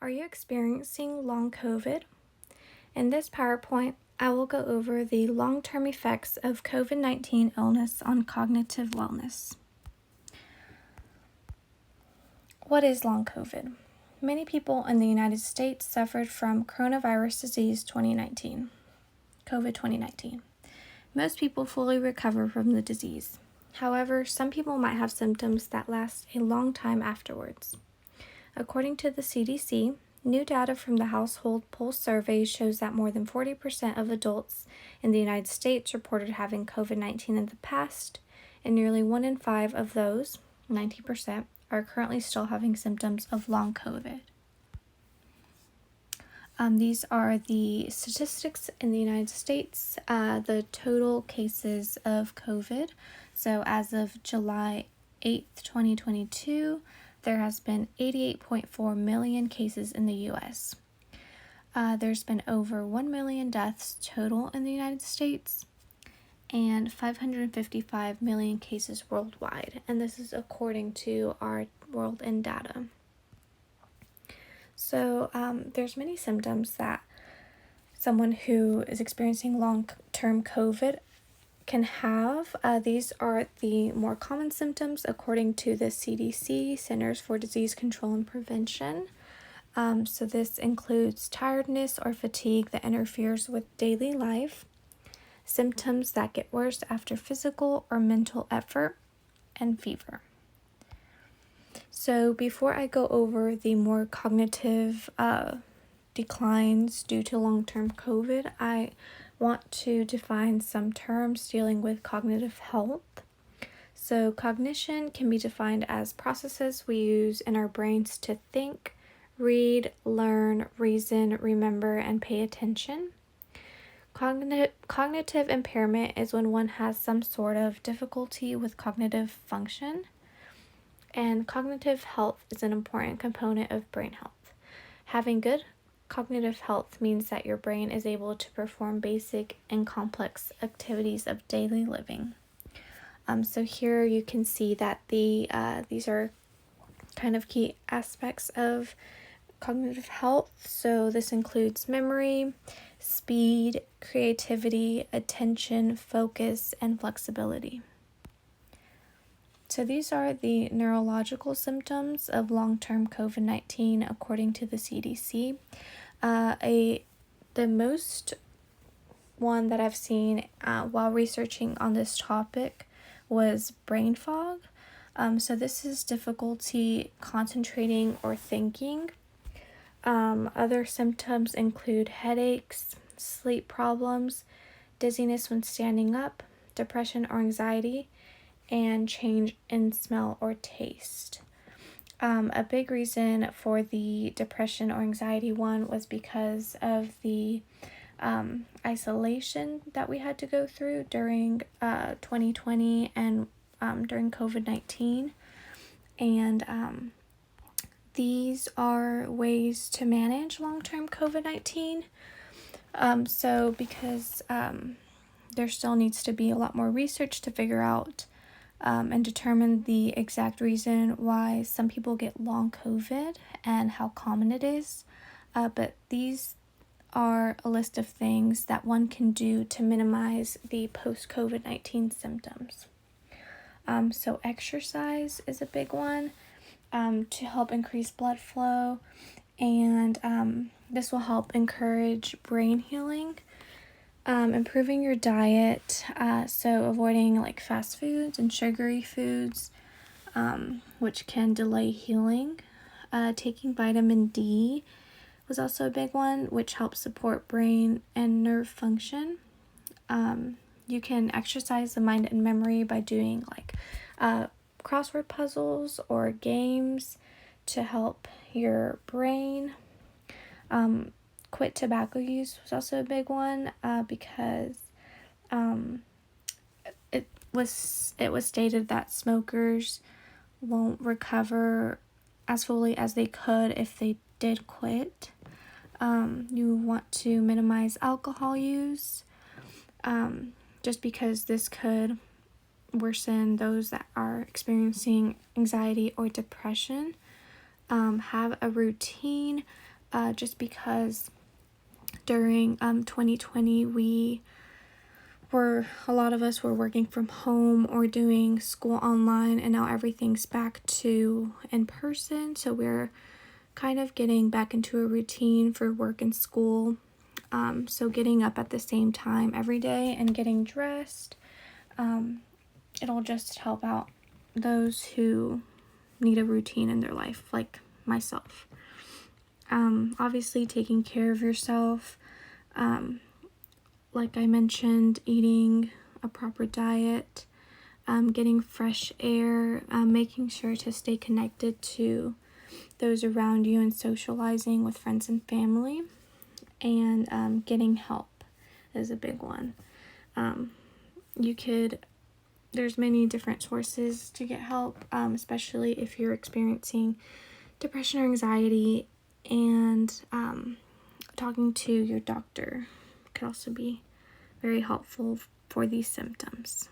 Are you experiencing long COVID? In this PowerPoint, I will go over the long-term effects of COVID-19 illness on cognitive wellness. What is long COVID? Many people in the United States suffered from coronavirus disease COVID 2019. Most people fully recover from the disease. However, some people might have symptoms that last a long time afterwards. According to the CDC, new data from the Household Pulse survey shows that more than 40% of adults in the United States reported having COVID-19 in the past, and nearly 1 in 5 of those, 90%, are currently still having symptoms of long COVID. These are the statistics in the United States, the total cases of COVID. So as of July 8th, 2022, there has been 88.4 million cases in the U.S. There's been over 1 million deaths total in the United States and 555 million cases worldwide. And this is according to our World In data. So there's many symptoms that someone who is experiencing long-term COVID can have. These are the more common symptoms according to the CDC, Centers for Disease Control and Prevention. So this includes tiredness or fatigue that interferes with daily life, symptoms that get worse after physical or mental effort, and fever. So before I go over the more cognitive declines due to long-term COVID, I want to define some terms dealing with cognitive health. So cognition can be defined as processes we use in our brains to think, read, learn, reason, remember, and pay attention. Cognitive impairment is when one has some sort of difficulty with cognitive function. And cognitive health is an important component of brain health. Having good cognitive health means that your brain is able to perform basic and complex activities of daily living. So here you can see that these are kind of key aspects of cognitive health. So this includes memory, speed, creativity, attention, focus, and flexibility. So these are the neurological symptoms of long-term COVID-19 according to the CDC. The most one that I've seen while researching on this topic was brain fog. So this is difficulty concentrating or thinking. Other symptoms include headaches, sleep problems, dizziness when standing up, depression or anxiety, and change in smell or taste. A big reason for the depression or anxiety one was because of the isolation that we had to go through during 2020 and during COVID-19. And these are ways to manage long-term COVID-19. So because there still needs to be a lot more research to figure out and determine the exact reason why some people get long COVID and how common it is. But these are a list of things that one can do to minimize the post-COVID-19 symptoms. So exercise is a big one to help increase blood flow, and this will help encourage brain healing. Improving your diet, so avoiding like fast foods and sugary foods, which can delay healing. Taking vitamin D was also a big one, which helps support brain and nerve function. You can exercise the mind and memory by doing like crossword puzzles or games to help your brain. Quit tobacco use was also a big one because it was stated that smokers won't recover as fully as they could if they did quit. You want to minimize alcohol use just because this could worsen those that are experiencing anxiety or depression. Have a routine just because during 2020 a lot of us were working from home or doing school online, and now everything's back to in person, so we're kind of getting back into a routine for work and school. So getting up at the same time every day and getting dressed, it'll just help out those who need a routine in their life, like myself. Obviously taking care of yourself, like I mentioned, eating a proper diet, getting fresh air, making sure to stay connected to those around you and socializing with friends and family, and getting help is a big one. There's many different sources to get help, especially if you're experiencing depression or anxiety, and talking to your doctor could also be very helpful for these symptoms.